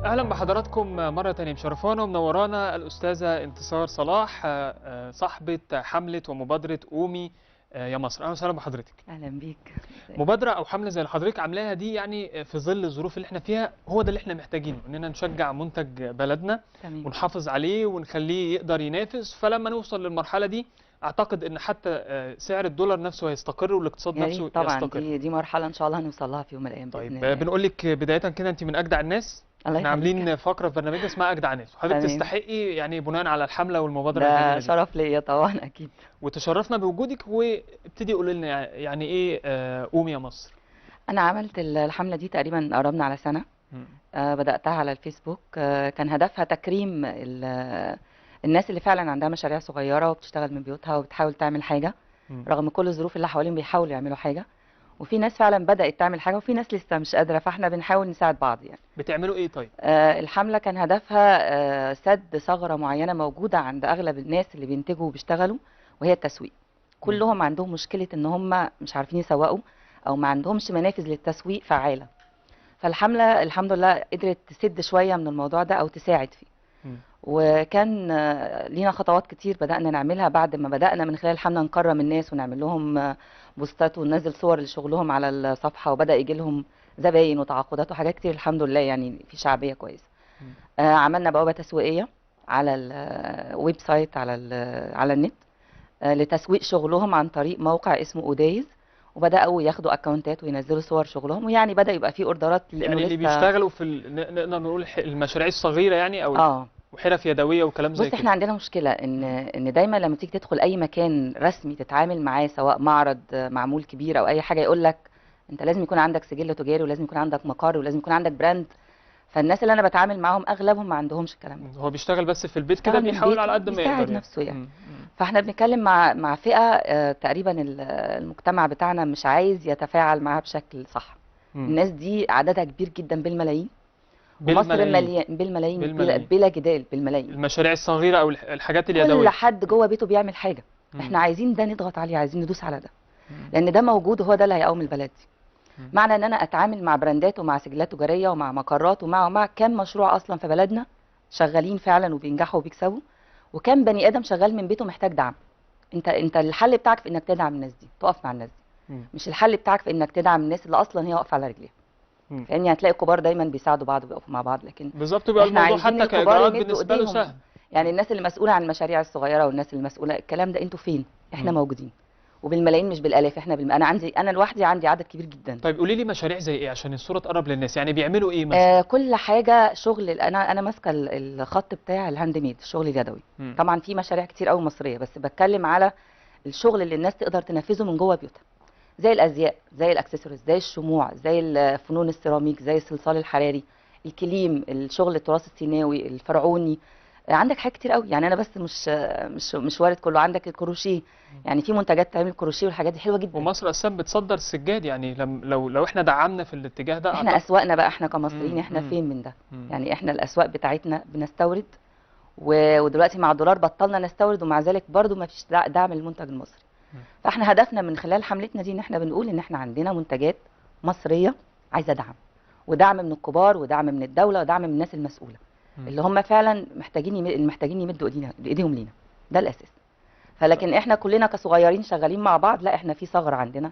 اهلا بحضراتكم مره تانية. مشرفانا ومنورانا الاستاذه انتصار صلاح، صاحبه حمله ومبادره قومي يا مصر. اهلا وسهلا بحضرتك. اهلا بيك. مبادره او حمله زي اللي حضرتك عاملاها دي، يعني في ظل الظروف اللي احنا فيها، هو ده اللي احنا محتاجينه، اننا نشجع منتج بلدنا تمام. ونحافظ عليه ونخليه يقدر ينافس. فلما نوصل للمرحله دي اعتقد ان حتى سعر الدولار نفسه هيستقر والاقتصاد يا نفسه ريت طبعا، يستقر. دي مرحله ان شاء الله هنوصل لها في يوم من الايام باذن طيب، الله. بنقول لك بدايه كده، انت من اجدع الناس. الله احنا يخليك. عاملين فقره في برنامجنا اسمها اجدع ناس، وحضرتك تمام. تستحقي يعني بناء على الحمله والمبادره الجميله ده دي. شرف ليا طبعا اكيد. وتشرفنا بوجودك، وابتدي قولي لنا يعني ايه قومي يا مصر. انا عملت الحمله دي تقريبا قربنا على سنه. بداتها على الفيسبوك. كان هدفها تكريم الناس اللي فعلا عندها مشاريع صغيره وبتشتغل من بيوتها وبتحاول تعمل حاجه رغم كل الظروف اللي حواليهم، بيحاولوا يعملوا حاجه. وفي ناس فعلا بدات تعمل حاجه وفي ناس لسه مش قادره، فاحنا بنحاول نساعد بعض يعني. بتعملوا ايه طيب؟ الحملة كان هدفها سد ثغرة معينة موجودة عند أغلب الناس اللي بينتجوا وبيشتغلوا، وهي التسويق. كلهم عندهم مشكلة إن هم مش عارفين يسوقوا أو ما عندهمش منافذ للتسويق فعالة. فالحملة الحمد لله قدرت تسد شوية من الموضوع ده أو تساعد فيه. وكان لينا خطوات كتير بدأنا نعملها بعد ما بدأنا من خلال الحملة نكرم الناس ونعمل لهم بوستات وننزل صور لشغلهم على الصفحة، وبدأ يجي لهم زباين وتعاقدات وحاجات كتير الحمد لله، يعني في شعبية كويسة. عملنا بوابة تسويقية على الويب سايت على النت لتسويق شغلهم عن طريق موقع اسمه اودايز، وبداوا ياخدوا اكونتات وينزلوا صور شغلهم، ويعني بدا يبقى في اوردرات يعني اللي بيشتغلوا في نقدر نقول المشاريع الصغيره يعني، او وحرف يدويه وكلام زي كده. كده. بص، احنا عندنا مشكله ان دايما لما تيجي تدخل اي مكان رسمي تتعامل معاه، سواء معرض معمول كبير او اي حاجه، يقول لك انت لازم يكون عندك سجل تجاري ولازم يكون عندك مقر ولازم يكون عندك براند. فالناس اللي انا بتعامل معاهم اغلبهم ما عندهمش الكلام ده. هو بيشتغل بس في البيت كده، بيحاول على قد ما يقدر يساعد نفسه يعني. فاحنا بنتكلم مع فئه تقريبا المجتمع بتاعنا مش عايز يتفاعل معاها بشكل صح. الناس دي عددها كبير جدا بالملايين. ومصر مليان بالملايين بلا جدال، بالملايين. المشاريع الصغيره او الحاجات اليدويه، كل حد جوه بيته بيعمل حاجه. احنا عايزين ده نضغط عليه، عايزين ندوس على ده، لان ده موجود وهو ده اللي هيقوم البلد دي. معنى ان انا اتعامل مع براندات ومع سجلات تجاريه ومع مقرات ومع كام مشروع اصلا في بلدنا شغالين فعلا وبينجحوا وبيكسبوا، وكام بني ادم شغال من بيته محتاج دعم. انت الحل بتاعك في انك تدعم الناس دي، تقف مع الناس دي. مش الحل بتاعك في انك تدعم الناس اللي اصلا هي واقفه على رجليها. يعني هتلاقي الكبار دايما بيساعدوا بعض وبيقفوا مع بعض، لكن بالظبط بيبقى الموضوع حتى كاجراءات بالنسبه له سهل. يعني الناس اللي مسؤوله عن المشاريع الصغيره والناس اللي مسؤوله الكلام ده، انتوا فين؟ احنا موجودين وبالملايين مش بالالاف. احنا انا لوحدي عندي عدد كبير جدا. طيب قولي لي مشاريع زي ايه عشان الصوره تقرب للناس، يعني بيعملوا ايه مثلا؟ كل حاجه شغل. انا ماسكه الخط بتاع الهاند ميد، الشغل اليدوي. طبعا في مشاريع كتير قوي مصريه، بس بتكلم على الشغل اللي الناس تقدر تنفذه من جوه بيوتها، زي الازياء، زي الاكسسوارز، زي الشموع، زي الفنون السيراميك، زي الصلصال الحراري، الكليم، الشغل التراث السيناوي الفرعوني. عندك حاجات كتير قوي يعني. انا بس مش وارد كله. عندك الكروشيه، يعني في منتجات تعمل كروشيه والحاجات دي حلوه جدا. ومصر اساسا بتصدر السجاد، يعني لو احنا دعمنا في الاتجاه ده، احنا اسواقنا بقى، احنا كمصريين احنا فين من ده؟ يعني احنا الاسواق بتاعتنا بنستورد، ودلوقتي مع الدولار بطلنا نستورد، ومع ذلك برضو ما فيش دعم للمنتج المصري. فاحنا هدفنا من خلال حملتنا دي ان احنا بنقول ان احنا عندنا منتجات مصريه عايزه دعم، ودعم من الكبار ودعم من الدوله ودعم من الناس المسؤوله اللي هم فعلا محتاجين يمدوا ايديهم لينا. ده الاساس. فلكن احنا كلنا كصغيرين شغالين مع بعض، لا احنا في ثغره عندنا.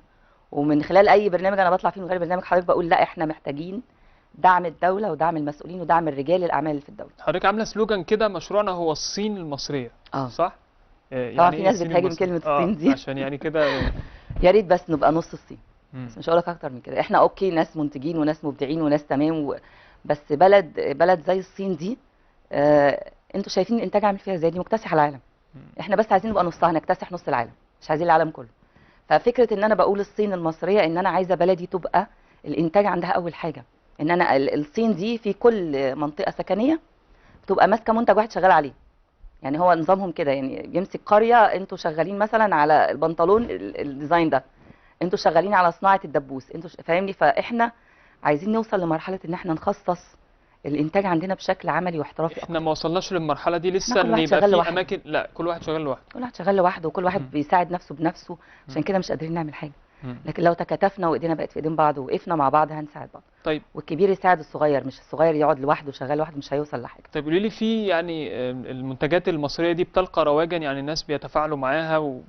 ومن خلال اي برنامج انا بطلع فيه، من غير برنامج حضرتك بقول لا احنا محتاجين دعم الدوله ودعم المسؤولين ودعم الرجال الاعمال اللي في الدوله. حضرتك عامله سلوجان كده، مشروعنا هو الصين المصريه. صح؟ يعني طبعا في ناس بتهاجم كلمه الصين دي عشان يعني كده يا ريت بس نبقى نص الصين. بس مش هقول لك اكتر من كده. احنا اوكي، ناس منتجين وناس مبدعين وناس تمام بس بلد زي الصين دي، انتوا شايفين الانتاج عامل فيها ازاي؟ دي مكتسحه العالم. احنا بس عايزين نبقى نصها، نكتسح نص العالم، مش عايزين العالم كله. ففكره ان انا بقول الصين المصريه، ان انا عايزه بلدي تبقى الانتاج عندها اول حاجه. ان انا الصين دي في كل منطقه سكنيه بتبقى ماسكه منتج واحد شغال عليه. يعني هو نظامهم كده، يعني بيمسك قريه، انتوا شغالين مثلا على البنطلون الديزاين ده، انتوا شغالين على صناعه الدبوس، انتوا فاهمني. فاحنا عايزين نوصل لمرحله ان احنا نخصص الانتاج عندنا بشكل عملي واحترافي. احنا ما وصلناش للمرحله دي لسه، ان يبقى في اماكن لا كل واحد شغال لوحده. كل واحد شغال لوحده وكل واحد بيساعد نفسه بنفسه. عشان كده مش قادرين نعمل حاجه. لكن لو تكاتفنا وايدينا بقت في ايدين بعض ووقفنا مع بعض هنساعد بعض. طيب والكبير يساعد الصغير، مش الصغير يقعد لوحده شغال لوحده مش هيوصل لحاجه. طيب قولي لي، في يعني المنتجات المصريه دي بتلقى رواجا، يعني الناس بيتفاعلوا معاها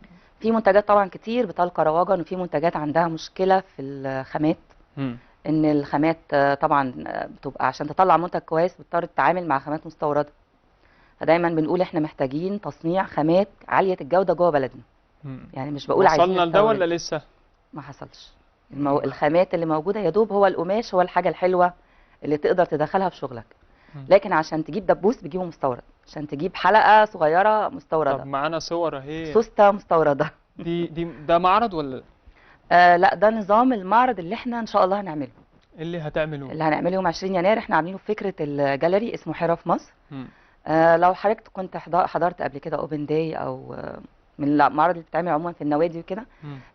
في منتجات طبعا كتير بتلقى رواجا، وفي منتجات عندها مشكله في الخامات. مم. ان الخامات طبعا بتبقى عشان تطلع منتج كويس بتضطر تتعامل مع خامات مستورده. فدايما بنقول احنا محتاجين تصنيع خامات عاليه الجوده جوه بلدنا. يعني مش بقول عايزين وصلنا لده نستورد، ولا لسه؟ ما حصلش. الخامات اللي موجوده يا دوب هو القماش هو الحاجه الحلوه اللي تقدر تدخلها في شغلك. لكن عشان تجيب دبوس بتجيبه مستورد، عشان تجيب حلقه صغيره مستورده، طب معانا صور اهي. سوسته مستورده. ده معرض ولا؟ لا، ده نظام المعرض اللي احنا ان شاء الله هنعمله. اللي هتعملوه؟ اللي هنعمله يوم 20 يناير احنا عاملينه في فكره الجاليري، اسمه حرة في مصر. لو حضرتك كنت حضرت قبل كده اوبن داي او من المعرض اللي بتتعمل عموما في النوادي وكده،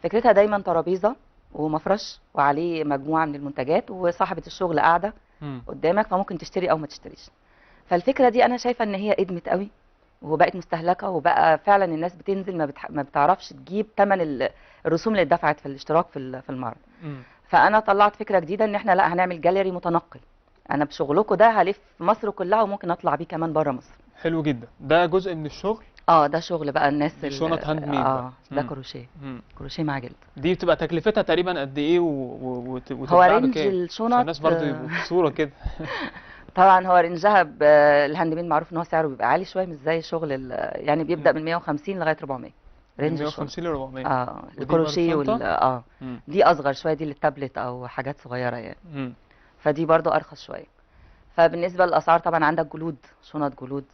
فكرتها دايما ترابيزه ومفرش وعليه مجموعه من المنتجات وصاحبه الشغل قاعده قدامك، فممكن تشتري او ما تشتريش. فالفكره دي انا شايفه ان هي ادمت قوي وبقت مستهلكه، وبقى فعلا الناس بتنزل ما بتعرفش تجيب ثمن الرسوم اللي اتدفعت في الاشتراك في المعرض. فانا طلعت فكره جديده ان احنا لا هنعمل جاليري متنقل. انا بشغلكم ده هلف مصر كلها وممكن اطلع بيه كمان بره مصر. حلو جدا. ده جزء من الشغل؟ ده شغل بقى الناس دي شنط هاند ميد ده كروشيه. كروشيه مع جلد. دي بتبقى تكلفتها تقريبا قد ايه هو رينج الشنط الناس برضو يبقوا في صوره كده؟ طبعا هو رينجها الهاند ميد معروف ان هو سعره بيبقى عالي شويه، مش زي الشغل يعني بيبدا من 150 لغايه 400. رينج 150 ل 400. الكروشيه دي اصغر شويه، دي للتابلت او حاجات صغيره يعني. فدي برضو ارخص شويه. فبالنسبه للاسعار طبعا عندك جلود، شنط جلود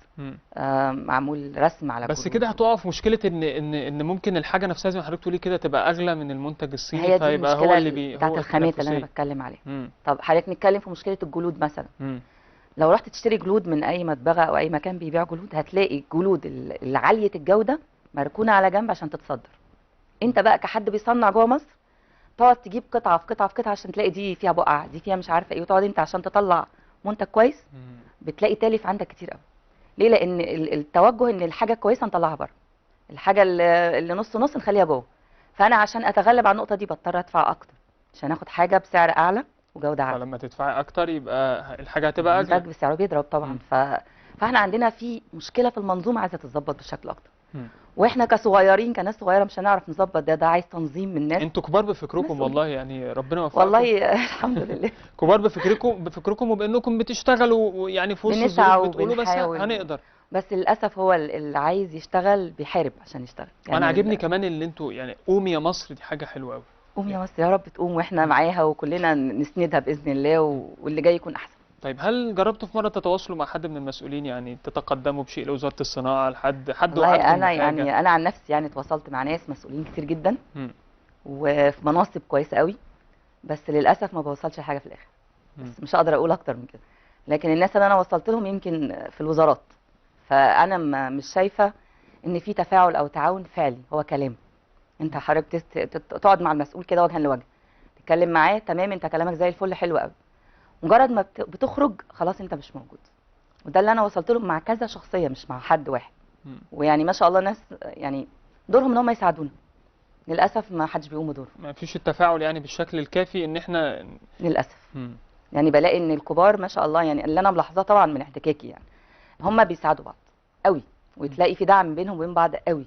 معمول رسم على بس جلود. كده هتقع في مشكله ان ممكن الحاجه نفسها زي ما حضرتك تقولي كده تبقى اغلى من المنتج الصيني، هي دي فيبقى هو اللي بتاعت الخامات اللي انا بتكلم عليها. طب حضرتك نتكلم في مشكله الجلود مثلا. لو رحت تشتري جلود من اي مطبغه او اي مكان بيبيع جلود، هتلاقي الجلود اللي عاليه الجوده مركونه على جنب عشان تتصدر. انت بقى كحد بيصنع جوه مصر تقعد تجيب قطعه في قطعه في قطعه عشان تلاقي دي فيها بقعه، دي فيها مش عارفه ايه، وتقعد انت عشان تطلع منتج كويس بتلاقي تالف عندك كتير قوي. ليه؟ لان التوجه ان الحاجه كويسه نطلعها بره، الحاجه اللي نص نص نخليها جوه. فانا عشان اتغلب على النقطه دي بضطر ادفع اكتر عشان اخد حاجه بسعر اعلى وجوده اعلى. فلما تدفعي اكتر يبقى الحاجه هتبقى اغلى، المنتج بسعره بيضرب طبعا. فاحنا عندنا في مشكله في المنظومه عايزه تتظبط بشكل اكتر. واحنا كصغيرين كناس صغيره مش هنعرف نظبط ده عايز تنظيم من الناس. انتوا كبار بفكركم والله، يعني ربنا يوفقكم والله. الحمد لله. كبار بفكركم وبانكم بتشتغلوا يعني في وسط الظروف بتقولوا بس هنقدر. بس للاسف هو اللي عايز يشتغل بيحارب عشان يشتغل. يعني انا عاجبني كمان اللي انتوا يعني قومي يا مصر، دي حاجه حلوه قوي. قومي يا مصر، يا رب تقوم واحنا معاها وكلنا نسندها باذن الله واللي جاي يكون احسن. طيب هل جربتوا في مره تتواصلوا مع حد من المسؤولين، يعني تتقدموا بشيء لوزاره الصناعه، حد والله انا يعني انا عن نفسي يعني اتواصلت مع ناس مسؤولين كتير جدا وفي مناصب كويسه قوي، بس للاسف ما بوصلش لحاجه في الاخر. بس مش هقدر اقول اكتر من كده. لكن الناس اللي انا وصلت لهم يمكن في الوزارات، فانا مش شايفه ان في تفاعل او تعاون فعلي، هو كلام. انت حضرتك تقعد مع المسؤول كده وجها لوجه تتكلم معاه، تمام انت كلامك زي الفل حلو قوي، مجرد ما بتخرج خلاص انت مش موجود. وده اللي انا وصلت له مع كذا شخصيه مش مع حد واحد. ويعني ما شاء الله ناس يعني دورهم ان هم يساعدونا، للاسف ما حدش بيقوم بدوره. ما فيش التفاعل يعني بالشكل الكافي ان احنا للاسف. يعني بلاقي ان الكبار ما شاء الله، يعني اللي انا ملاحظاه طبعا من احتكاكي، يعني هم بيساعدوا بعض قوي وتلاقي في دعم بينهم وبين بعض قوي.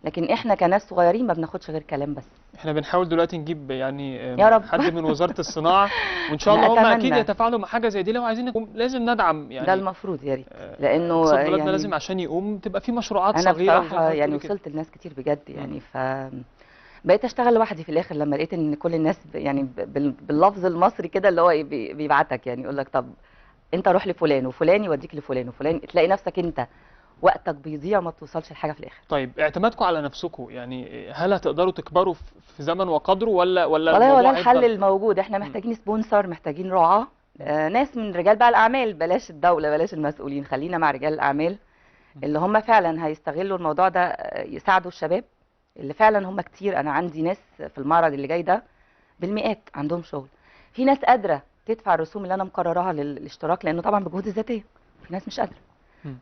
لكن احنا كناس صغيرين ما بناخدش غير كلام بس. احنا بنحاول دلوقتي نجيب يعني يا رب حد من وزارة الصناعة وان شاء الله هم اكيد يتفاعلوا مع حاجة زي دي. لو عايزين لازم ندعم يعني، ده المفروض يا ريت، لانه اقتصاد بلدنا يعني لازم عشان يقوم تبقى في مشروعات صغيرة. انا بصراحة يعني وصلت لناس كتير بجد يعني، بقيت اشتغل لوحدي في الاخر لما لقيت ان كل الناس يعني باللفظ المصري كده اللي هو بيبعتك، يعني يقول لك طب انت روح لفلان وفلان يوديك لفلان وفلان، تلاقي نفسك انت وقتك بيضيع وما بتوصلش لحاجه في الاخر. طيب اعتمادكم على نفسكم يعني، هل هتقدروا تكبروا في زمن وقدره ولا والله هو ده الحل الموجود. احنا محتاجين سبونسر، محتاجين رعاة، ناس من رجال بقى الاعمال، بلاش الدوله بلاش المسؤولين، خلينا مع رجال الاعمال اللي هم فعلا هيستغلوا الموضوع ده، يساعدوا الشباب اللي فعلا هم كتير. انا عندي ناس في المعرض اللي جاي ده بالمئات عندهم شغل، في ناس قادره تدفع الرسوم اللي انا مقرراها للاشتراك، لانه طبعا بجهود الذاتيه، في ناس مش قادره.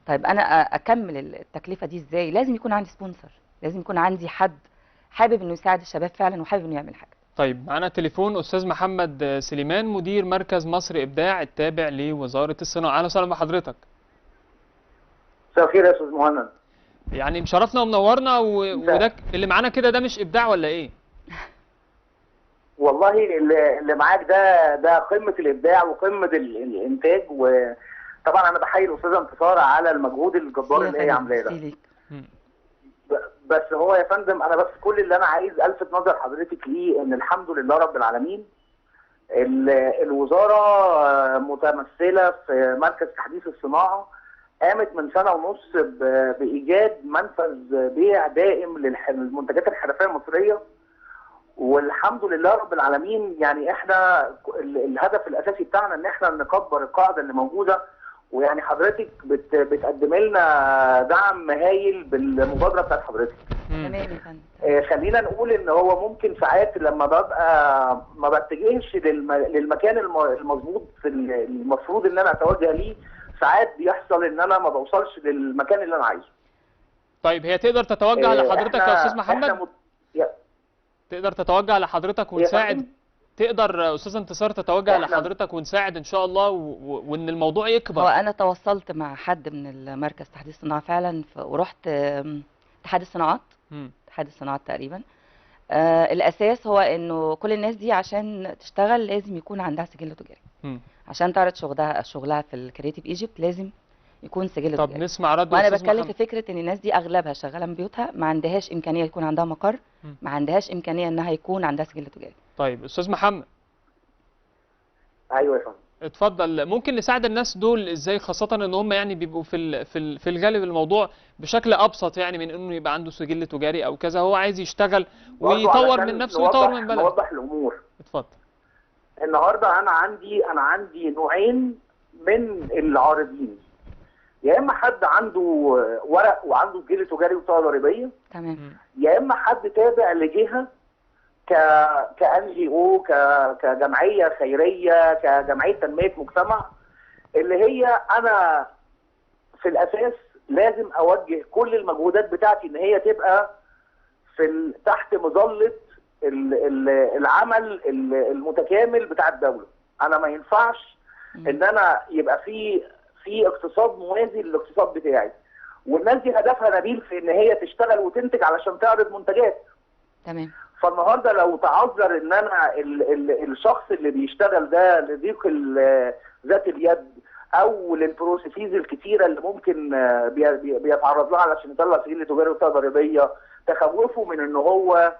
طيب انا اكمل التكلفه دي ازاي؟ لازم يكون عندي سبونسر، لازم يكون عندي حد حابب انه يساعد الشباب فعلا وحابب انه يعمل حاجه. طيب معانا تليفون استاذ محمد سليمان، مدير مركز مصر ابداع التابع لوزاره الصناعه. اهلا وسهلا بحضرتك. مساء الخير يا استاذ مهند. يعني مشرفنا ومنورنا وده اللي معانا كده، ده مش ابداع ولا ايه؟ والله اللي معاك ده قمه الابداع وقمه الانتاج، وطبعا انا بحيي الاستاذه انتصار على المجهود الجبار اللي هي عاملاه ده. بس هو يا فندم انا بس كل اللي انا عايز الفت نظر حضرتك ليه ان الحمد لله رب العالمين الوزاره متمثله في مركز تحديث الصناعه قامت من سنه ونص بايجاد منفذ بيع دائم للمنتجات الحرفيه المصريه، والحمد لله رب العالمين. يعني احنا الهدف الاساسي بتاعنا ان احنا نكبر القاعده اللي موجوده، ويعني حضرتك بتقدم لنا دعم هايل بالمبادره بتاعت حضرتك. تمام يا فندم. خلينا نقول ان هو ممكن ساعات لما ببقى ما بتجهش للمكان المظبوط المفروض ان انا اتوجه ليه، ساعات بيحصل ان انا ما بوصلش للمكان اللي انا عايزه. طيب هي تقدر تتوجه لحضرتك يا استاذ محمد؟ تقدر تتوجه لحضرتك ونساعد؟ تقدر استاذه انتصار تتوجه لحضرتك ونساعد ان شاء الله وان الموضوع يكبر؟ هو انا تواصلت مع حد من المركز تحديث الصناعه فعلا، ورحت اتحاد الصناعات. اتحاد الصناعات تقريبا. الاساس هو انه كل الناس دي عشان تشتغل لازم يكون عندها سجل تجاري. عشان تعرض شغلها في الكريتيف ايجيبت لازم يكون سجل تجاري. طب نسمع رد وانا بتكلم في فكره ان الناس دي اغلبها شغاله من بيوتها، ما عندهاش امكانيه يكون عندها مقر، ما عندهاش امكانيه انها يكون عندها سجل تجاري. طيب استاذ محمد. ايوه يا فندم. اتفضل. ممكن نساعد الناس دول ازاي، خاصه ان هم يعني بيبقوا في الغالب الموضوع بشكل ابسط يعني من انه يبقى عنده سجل تجاري او كذا، هو عايز يشتغل ويطور من نفسه ويطور من بلده. نوضح الامور. اتفضل. النهارده انا عندي نوعين من العارضين، يا اما حد عنده ورق وعنده سجل تجاري وبطاقه ضريبيه، تمام، يا اما حد تابع لجهه كان جي او كجمعيه خيريه كجمعيه تنميه مجتمع، اللي هي انا في الاساس لازم اوجه كل المجهودات بتاعتي ان هي تبقى تحت مظله العمل المتكامل بتاع الدوله. انا ما ينفعش ان انا يبقى في اقتصاد موازي للاقتصاد بتاعي، والناس دي هدفها نبيل في ان هي تشتغل وتنتج علشان تعرض منتجات. تمام. فالنهارده لو تعذر ان انا الشخص اللي بيشتغل ده لضيق ذات اليد او للبروسيسز الكتيره اللي ممكن بيتعرض لها علشان يطلع سجل تجاري وبطاقه ضريبيه، تخوفه من ان هو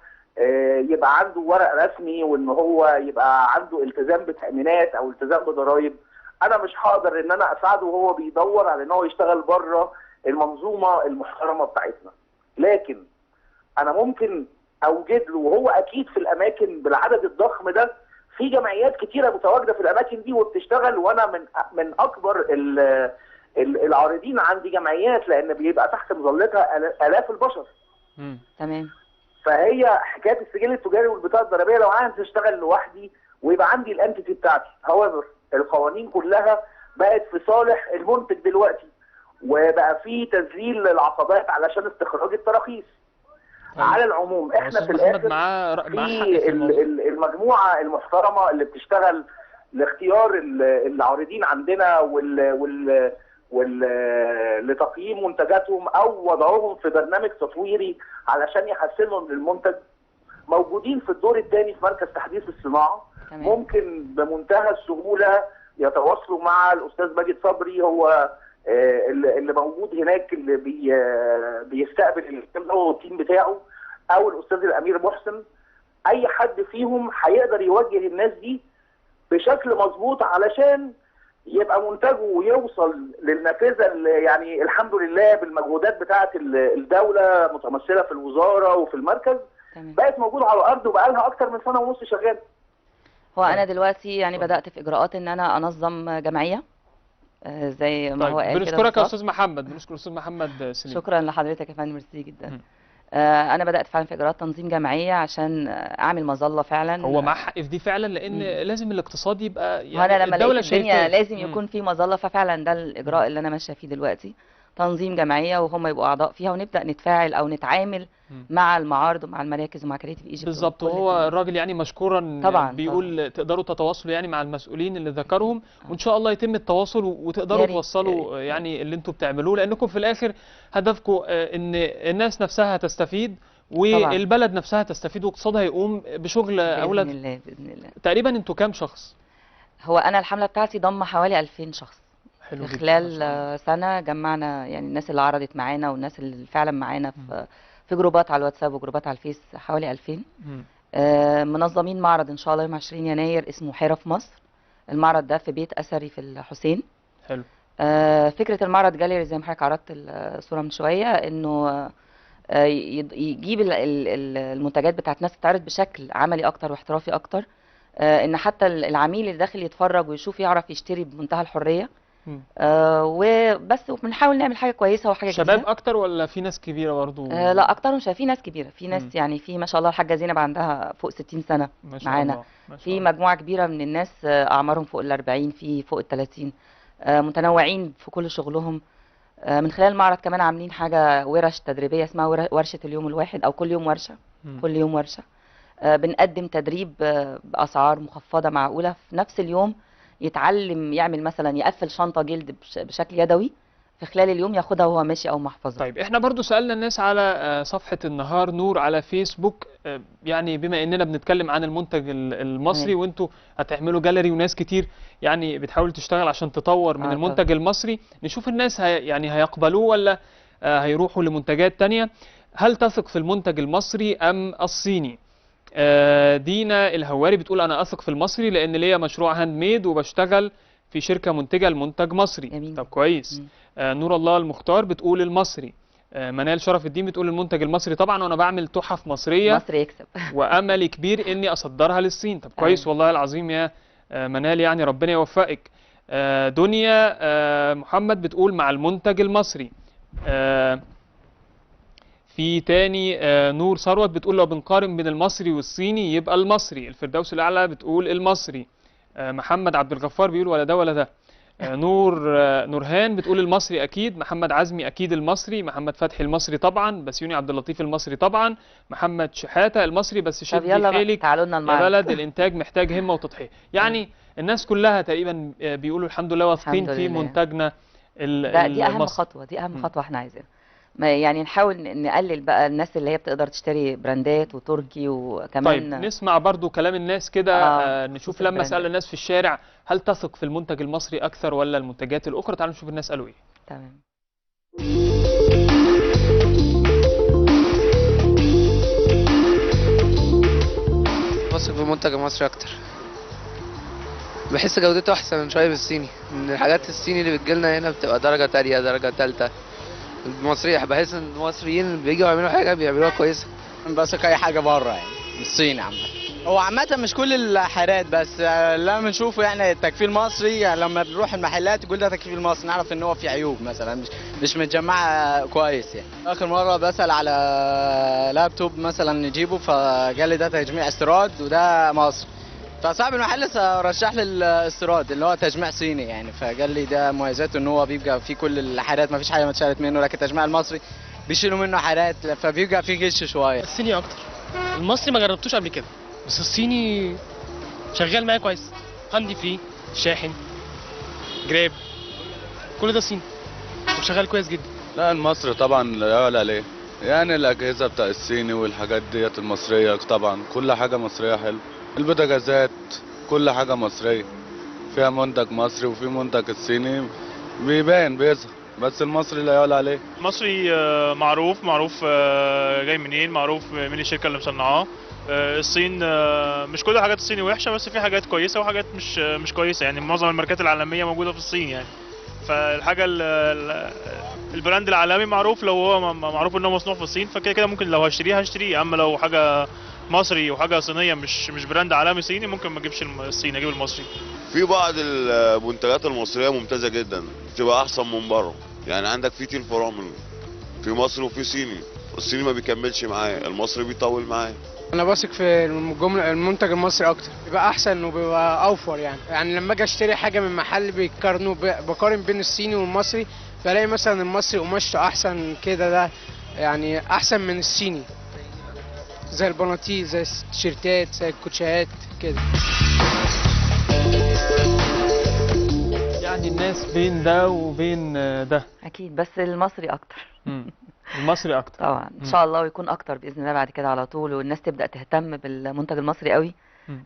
يبقى عنده ورق رسمي وان هو يبقى عنده التزام بتامينات او التزام بضرائب، انا مش هقدر ان انا اساعده وهو بيدور على ان هو يشتغل بره المنظومه المحترمه بتاعتنا. لكن انا ممكن اوجد له، وهو اكيد في الاماكن بالعدد الضخم ده في جمعيات كتيره متواجده في الاماكن دي وبتشتغل، وانا من اكبر العارضين عندي جمعيات، لان بيبقى تحت مظلتها الاف البشر. تمام. فهي حكايه السجل التجاري والبطاقه الضريبيه لو انا هشتغل لوحدي ويبقى عندي الانتيتي بتاعتي، هاويفر القوانين كلها بقت في صالح المنتج دلوقتي، وبقى في تذليل للعقبات علشان استخراج التراخيص. على العموم احنا في الاخر في المجموعه المحترمه اللي بتشتغل لاختيار العارضين عندنا لتقييم منتجاتهم او وضعهم في برنامج تطويري علشان يحسنوا من المنتج، موجودين في الدور الثاني في مركز تحديث الصناعه. ممكن بمنتهى السهوله يتواصلوا مع الاستاذ ماجد صبري، هو اللي موجود هناك اللي بيستقبل الكلام ده هو والتيم بتاعه، او الاستاذ الامير محسن. اي حد فيهم هيقدر يوجه الناس دي بشكل مظبوط علشان يبقى منتجه ويوصل للنافذه اللي يعني الحمد لله بالمجهودات بتاعه الدوله متمثله في الوزاره وفي المركز بقت موجوده على الارض وبقى لها اكتر من سنه ونص شغاله. هو انا دلوقتي يعني بدات في اجراءات ان انا انظم جمعيه زي ما هو قال كده. بنشكرك يا استاذ محمد، بنشكر استاذ محمد سليم. شكرا لحضرتك يا فندم، ميرسي جدا. انا بدات فعلا في اجراءات تنظيم جمعيه عشان اعمل مظله فعلا. هو معاه حق في دي فعلا، لان لازم الاقتصاد يبقى يعني انا لما الدوله لقيت الدنيا لازم يكون في مظله، ففعلا ده الاجراء اللي انا ماشيه فيه دلوقتي. تنظيم جمعيه وهم يبقوا اعضاء فيها، ونبدا نتفاعل او نتعامل مع المعارض ومع المراكز ومع كريتيف ايجيبت. بالظبط. وهو الراجل يعني مشكورا طبعا بيقول طبعا. تقدروا تتواصلوا يعني مع المسؤولين اللي ذكرهم، وان شاء الله يتم التواصل وتقدروا توصلوا يعني اللي انتم بتعملوه، لانكم في الاخر هدفكم ان الناس نفسها تستفيد والبلد نفسها تستفيد واقتصادها يقوم بشغل اولاد. باذن الله باذن الله. تقريبا انتوا كام شخص؟ هو انا الحمله بتاعتي ضم حوالي 2000 شخص. حلو في خلال سنه جمعنا يعني الناس اللي عرضت معانا والناس اللي فعلا معانا في جروبات على الواتساب وجروبات على الفيس حوالي 2000. منظمين معرض ان شاء الله يوم 20 يناير اسمه حيرة في مصر. المعرض ده في بيت اثري في الحسين. حلو. فكره المعرض جاليري زي ما حضرتك عرضت الصوره من شويه، انه يجيب المنتجات بتاعت الناس تتعرض بشكل عملي اكتر واحترافي اكتر، ان حتى العميل اللي داخل يتفرج ويشوف يعرف يشتري بمنتهى الحريه. وبس بنحاول نعمل حاجه كويسه وحاجه شباب جديدة. اكتر ولا في ناس كبيره برضو؟ لا اكترهم في ناس كبيره، في ناس يعني في ما شاء الله الحاجه زينب عندها فوق 60 سنه معانا. في مجموعه كبيره من الناس اعمارهم فوق ال40، في فوق ال30، متنوعين في كل شغلهم. من خلال المعرض كمان عاملين حاجه ورش تدريبيه اسمها ورشه اليوم الواحد، او كل يوم ورشه. كل يوم ورشه بنقدم تدريب باسعار مخفضه معقوله، في نفس اليوم يتعلم يعمل مثلا يقفل شنطه جلد بشكل يدوي في خلال اليوم، ياخدها وهو ماشي او محفظه. طيب احنا برضو سألنا الناس على صفحة النهار نور على فيسبوك، يعني بما اننا بنتكلم عن المنتج المصري وانتوا هتعملوا جاليري وناس كتير يعني بتحاول تشتغل عشان تطور من المنتج المصري، نشوف الناس يعني هيقبلوه ولا هيروحوا لمنتجات تانية. هل تثق في المنتج المصري ام الصيني؟ دينا الهواري بتقول انا اثق في المصري لان ليا مشروع هاند ميد وبشتغل في شركة منتجة لمنتج مصري. جميل. طب كويس. نور الله المختار بتقول المصري. منال شرف الدين بتقول المنتج المصري طبعا، وانا بعمل تحف مصرية مصر يكسب واملي كبير اني اصدرها للصين. طب كويس والله العظيم يا منال، يعني ربنا يوفقك. دنيا محمد بتقول مع المنتج المصري. في تاني نور ثروت بتقول لو بنقارن بين المصري والصيني يبقى المصري. الفردوس الاعلى بتقول المصري. محمد عبد الغفار بيقول ولا ده ولا ده. نورهان بتقول المصري اكيد. محمد عزمي اكيد المصري. محمد فتحي المصري طبعا. بسيوني عبد اللطيف المصري طبعا. محمد شحاته المصري. بس شدي حيلك يا بلد، الانتاج محتاج همه وتضحيه. يعني الناس كلها تقريبا بيقولوا الحمد لله واثقين في منتجنا دي اهم خطوه، دي اهم خطوه احنا عايزينها. يعني نحاول نقلل بقى الناس اللي هي بتقدر تشتري براندات وتركي وكمان. طيب نسمع برضو كلام الناس كده. نشوف لما سأل الناس في الشارع هل تثق في المنتج المصري أكثر ولا المنتجات الأخرى. تعالوا نشوف الناس قالوا إيه. تمام. بثق في المنتج المصري أكتر، بحس جودته أحسن شوية من الصيني. من الحاجات الصيني اللي بتجيلنا هنا بتبقى درجة تانية درجة تالتة. المصري بحس ان المصريين بييجوا يعملوا حاجه بيعملوها كويسه. بثق اي حاجه بره يعني الصين عامه. هو عامه مش كل الحاجات، بس لما بنشوفه يعني التكفيل المصري، يعني لما بنروح المحلات يقول ده تكفيل مصري نعرف ان هو فيه عيوب مثلا مش متجمعه كويس يعني. اخر مره بسال على لابتوب مثلا نجيبه فقال لي ده تجميع استيراد وده مصري، فصاحب المحل رشح لي الاستيراد اللي هو تجميع صيني يعني، فقال لي ده مميزاته ان هو بيبقى فيه كل الحاجات ما فيش حاجه متشالت منه، لكن التجميع المصري بيشيلوا منه حاجات فبيبقى فيه غش شويه. الصيني اكتر. المصري ما جربتوش قبل كده، بس الصيني شغال معايا كويس. عندي فري، شاحن، جراب، كل ده صيني وشغال كويس جدا. لا المصري طبعا لا يعلى عليه، يعني الاجهزه بتاع الصيني والحاجات ديت المصريه طبعا، كل حاجه مصريه حلوه. البوتاجازات كل حاجه مصريه فيها منتج مصري، وفي منتج الصيني بيبان بيظهر، بس المصري لا يعلى عليه. المصري معروف جاي منين، معروف مين الشركه اللي مصنعاه. الصين مش كل حاجات الصيني وحشه، بس في حاجات كويسه وحاجات مش كويسه، يعني معظم الماركات العالميه موجوده في الصين يعني. فالحاجه البراند العالمي معروف، لو هو معروف ان هو مصنوع في الصين فكده كده ممكن لو هشتريه. اما لو حاجه مصري وحاجه صينيه مش براند عالمي صيني ممكن ما اجيبش الصيني، اجيب المصري. في بعض المنتجات المصريه ممتازه جدا، بتبقى احسن من بره. يعني عندك في تيل فرامل في مصر وفي صيني، الصيني ما بيكملش معايا، المصري بيطول معايا. انا بثق في المنتج المصري اكتر، بيبقى احسن وبيبقى اوفر يعني لما اجي اشتري حاجه من محل بقارن بين الصيني والمصري، بلاقي مثلا المصري قماشته احسن كده، ده يعني احسن من الصيني، زي البناطيل، زي التيشيرتات، زي الكوتشيات كده. يعني الناس بين ده وبين ده. اكيد، بس المصري اكتر. المصري اكتر طبعا ان شاء الله، ويكون اكتر باذن الله بعد كده على طول، والناس تبدا تهتم بالمنتج المصري قوي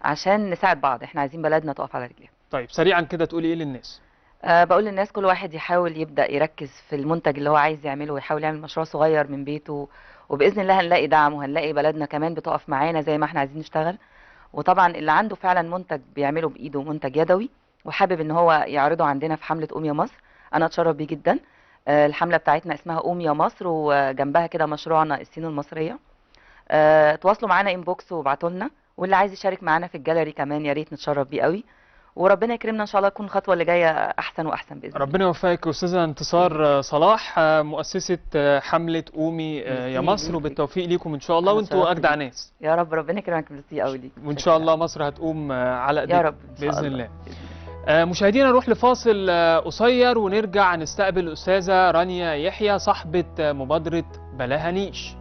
عشان نساعد بعض. احنا عايزين بلدنا تقف على رجليها. طيب سريعا كده تقولي ايه للناس؟ بقول للناس كل واحد يحاول يبدا يركز في المنتج اللي هو عايز يعمله، ويحاول يعمل مشروع صغير من بيته، وباذن الله هنلاقي دعم، وهنلاقي بلدنا كمان بتقف معانا زي ما احنا عايزين نشتغل. وطبعا اللي عنده فعلا منتج بيعمله بايده، منتج يدوي، وحابب ان هو يعرضه عندنا في حمله قوم يا مصر، انا اتشرف بيه جدا. الحمله بتاعتنا اسمها قوم يا مصر، وجنبها كده مشروعنا الصين المصريه. تواصلوا معانا انبوكس وابعتوا لنا، واللي عايز يشارك معانا في الجاليري كمان يا ريت نتشرف بيه قوي، وربنا يكرمنا ان شاء الله تكون الخطوه اللي جايه احسن واحسن باذن الله. ربنا يوفقك يا استاذه انتصار صلاح، مؤسسه حمله قومي يا مصر، وبالتوفيق ليكم ان شاء الله، وانتوا اجدع ناس. يا رب، ربنا يكرمك. ميرسي قوي ليك، وان شاء الله مصر هتقوم على ايديك يا رب باذن الله. مشاهدينا نروح لفاصل قصير ونرجع نستقبل الاستاذه رانيا يحيى صاحبه مبادره بلاها نيش.